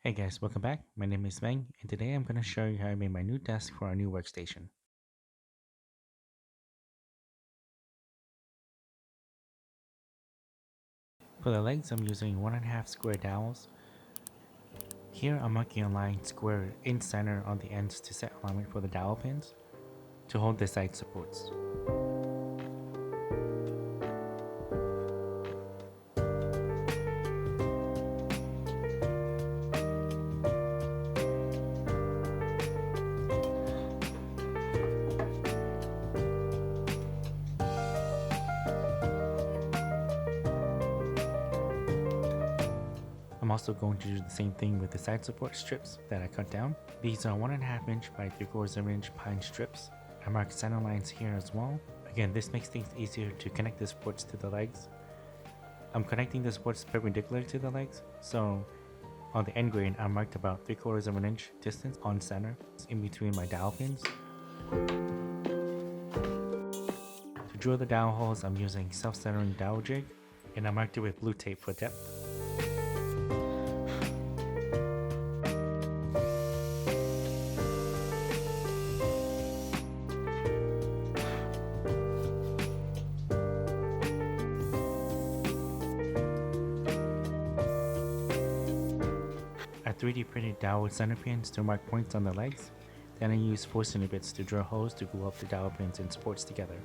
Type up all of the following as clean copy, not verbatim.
Hey guys, welcome back. My name is Meng, and today I'm going to show you how I made my new desk for our new workstation. For the legs, I'm using 1.5 square dowels. Here I'm marking a line square in center on the ends to set alignment for the dowel pins to hold the side supports. I'm also going to do the same thing with the side support strips that I cut down. These are 1.5 inch by 3/4 inch pine strips. I marked center lines here as well. Again, this makes things easier to connect the supports to the legs. I'm connecting the supports perpendicular to the legs, so on the end grain I marked about 3/4 inch distance on center in between my dowel pins. To drill the dowel holes, I'm using self-centering dowel jig, and I marked it with blue tape for depth. I 3D printed dowel center pins to mark points on the legs. Then I used 4 bits to drill holes to glue up the dowel pins and supports together.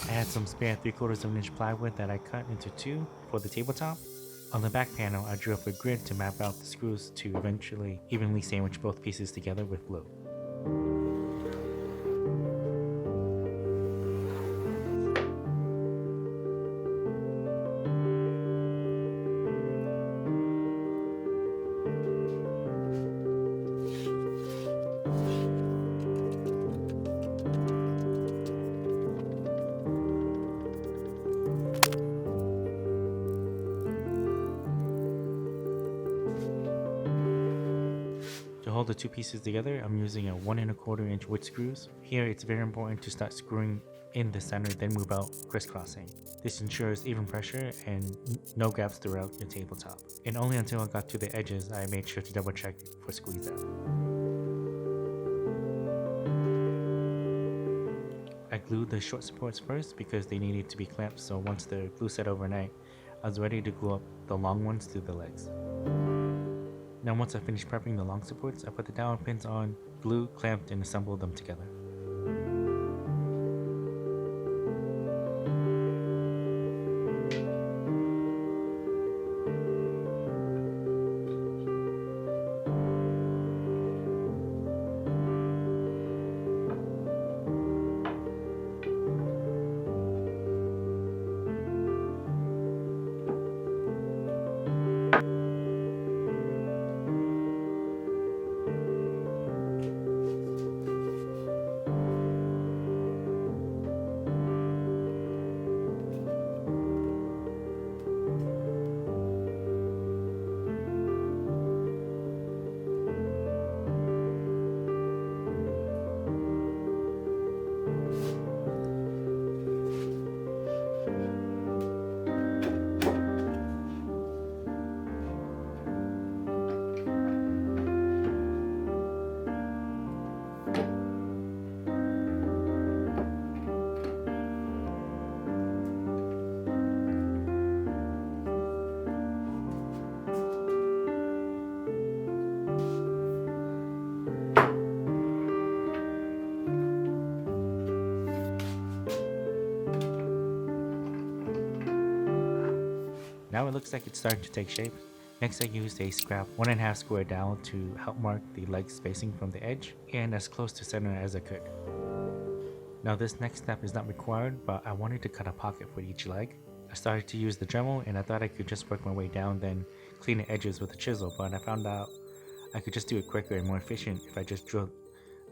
I had some spare 3/4 inch plywood that I cut into two for the tabletop. On the back panel, I drew up a grid to map out the screws to eventually evenly sandwich both pieces together with glue. To hold the two pieces together, I'm using a 1 1/4 inch wood screws. Here it's very important to start screwing in the center, then move out crisscrossing. This ensures even pressure and no gaps throughout your tabletop. And only until I got to the edges, I made sure to double check for squeeze out. I glued the short supports first because they needed to be clamped, so once the glue set overnight, I was ready to glue up the long ones to the legs. Now once I finished prepping the long supports, I put the dowel pins on, glue, clamped, and assembled them together. Now it looks like it's starting to take shape. Next I used a scrap 1.5 square dowel to help mark the leg spacing from the edge and as close to center as I could. Now this next step is not required, but I wanted to cut a pocket for each leg. I started to use the Dremel and I thought I could just work my way down then clean the edges with a chisel, but I found out I could just do it quicker and more efficient if I just drilled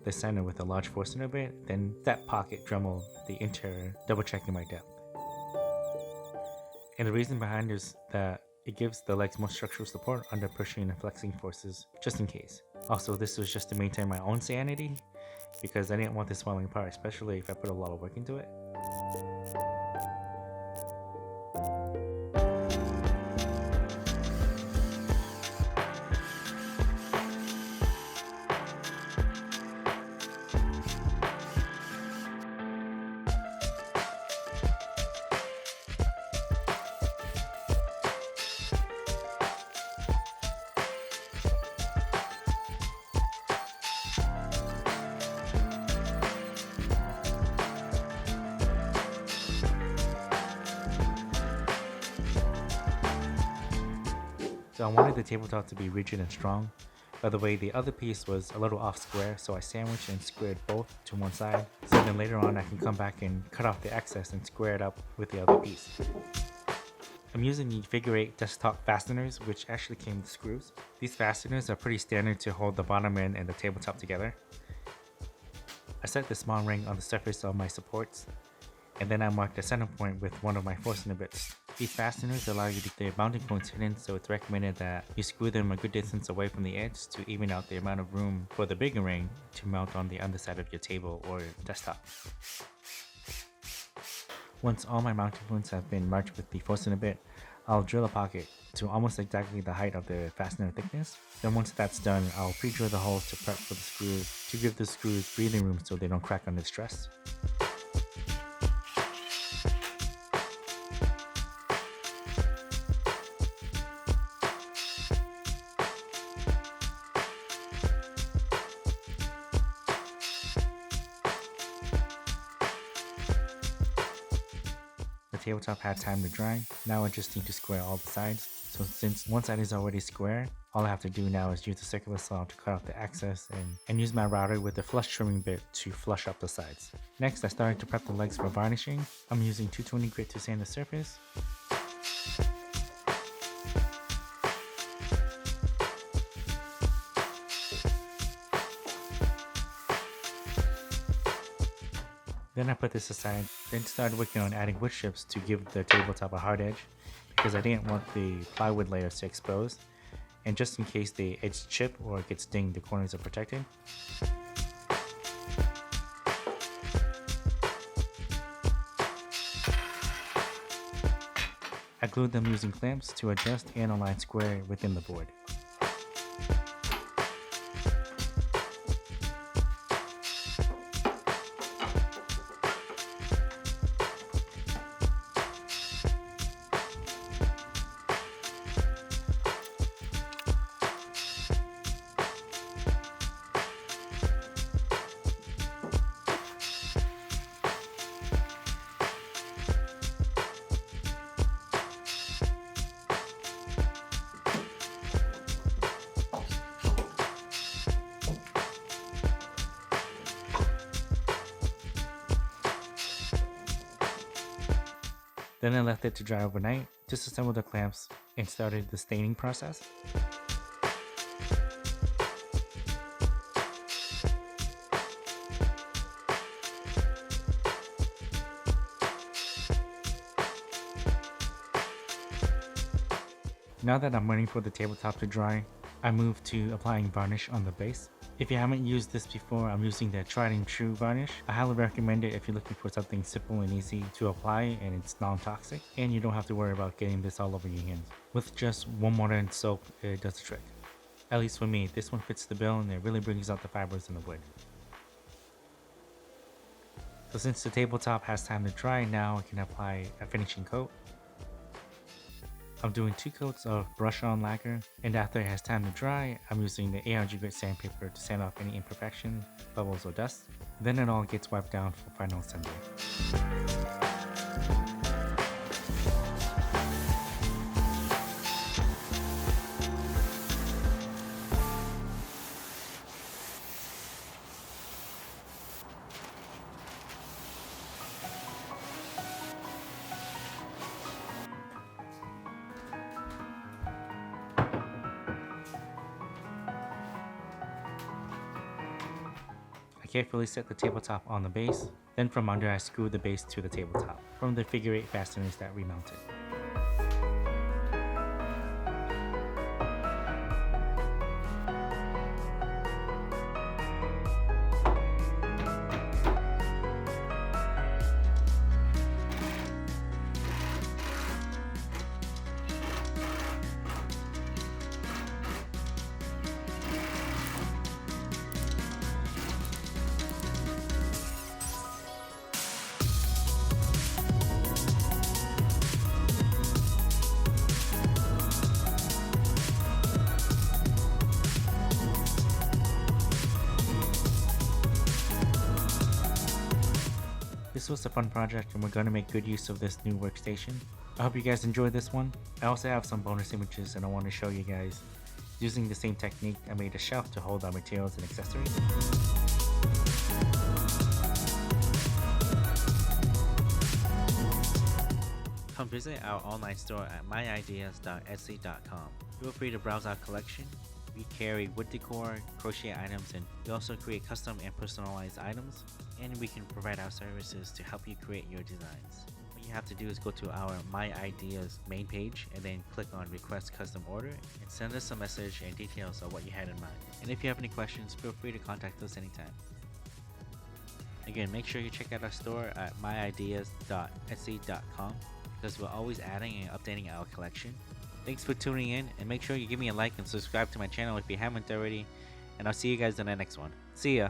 the center with a large Forstner bit, then that pocket Dremel the interior, double checking my depth. And the reason behind is that it gives the legs more structural support under pushing and flexing forces, just in case. Also, this was just to maintain my own sanity, because I didn't want this falling apart, especially if I put a lot of work into it. So I wanted the tabletop to be rigid and strong. By the way, the other piece was a little off square, so I sandwiched and squared both to one side, so then later on I can come back and cut off the excess and square it up with the other piece. I'm using the figure 8 desktop fasteners, which actually came with screws. These fasteners are pretty standard to hold the bottom end and the tabletop together. I set the small ring on the surface of my supports, and then I marked the center point with one of my Forstner bits. These fasteners allow you to keep their mounting points hidden, so it's recommended that you screw them a good distance away from the edge to even out the amount of room for the bigger ring to mount on the underside of your table or desktop. Once all my mounting points have been marked with the Forstner bit, I'll drill a pocket to almost exactly the height of the fastener thickness. Then once that's done, I'll pre-drill the holes to prep for the screws to give the screws breathing room so they don't crack under stress. The tabletop had time to dry. Now I just need to square all the sides. So since one side is already square, all I have to do now is use the circular saw to cut off the excess and use my router with the flush trimming bit to flush up the sides. Next, I started to prep the legs for varnishing. I'm using 220 grit to sand the surface. Then I put this aside, then started working on adding wood chips to give the tabletop a hard edge, because I didn't want the plywood layers to expose, and just in case the edge chip or gets dinged, the corners are protected. I glued them using clamps to adjust and align square within the board. Then I left it to dry overnight, disassembled the clamps, and started the staining process. Now that I'm waiting for the tabletop to dry, I moved to applying varnish on the base. If you haven't used this before, I'm using the tried and true varnish. I highly recommend it if you're looking for something simple and easy to apply and it's non-toxic, and you don't have to worry about getting this all over your hands. With just warm water and soap, it does the trick. At least for me, this one fits the bill and it really brings out the fibers in the wood. So since the tabletop has time to dry, now I can apply a finishing coat. I'm doing 2 coats of brush-on lacquer, and after it has time to dry, I'm using the ARG grit sandpaper to sand off any imperfection, bubbles, or dust. Then it all gets wiped down for final assembly. carefully set the tabletop on the base, then from under I screwed the base to the tabletop from the figure 8 fasteners that remounted. This was a fun project and we're going to make good use of this new workstation. I hope you guys enjoyed this one. I also have some bonus images and I want to show you guys. Using the same technique, I made a shelf to hold our materials and accessories. Come visit our online store at myideas.etsy.com. Feel free to browse our collection. We carry wood decor, crochet items, and we also create custom and personalized items, and we can provide our services to help you create your designs. What you have to do is go to our My Ideas main page and then click on Request Custom Order and send us a message and details of what you had in mind. And if you have any questions, feel free to contact us anytime. Again, make sure you check out our store at myideas.etsy.com because we're always adding and updating our collection. Thanks for tuning in, and make sure you give me a like and subscribe to my channel if you haven't already, and I'll see you guys in the next one. See ya!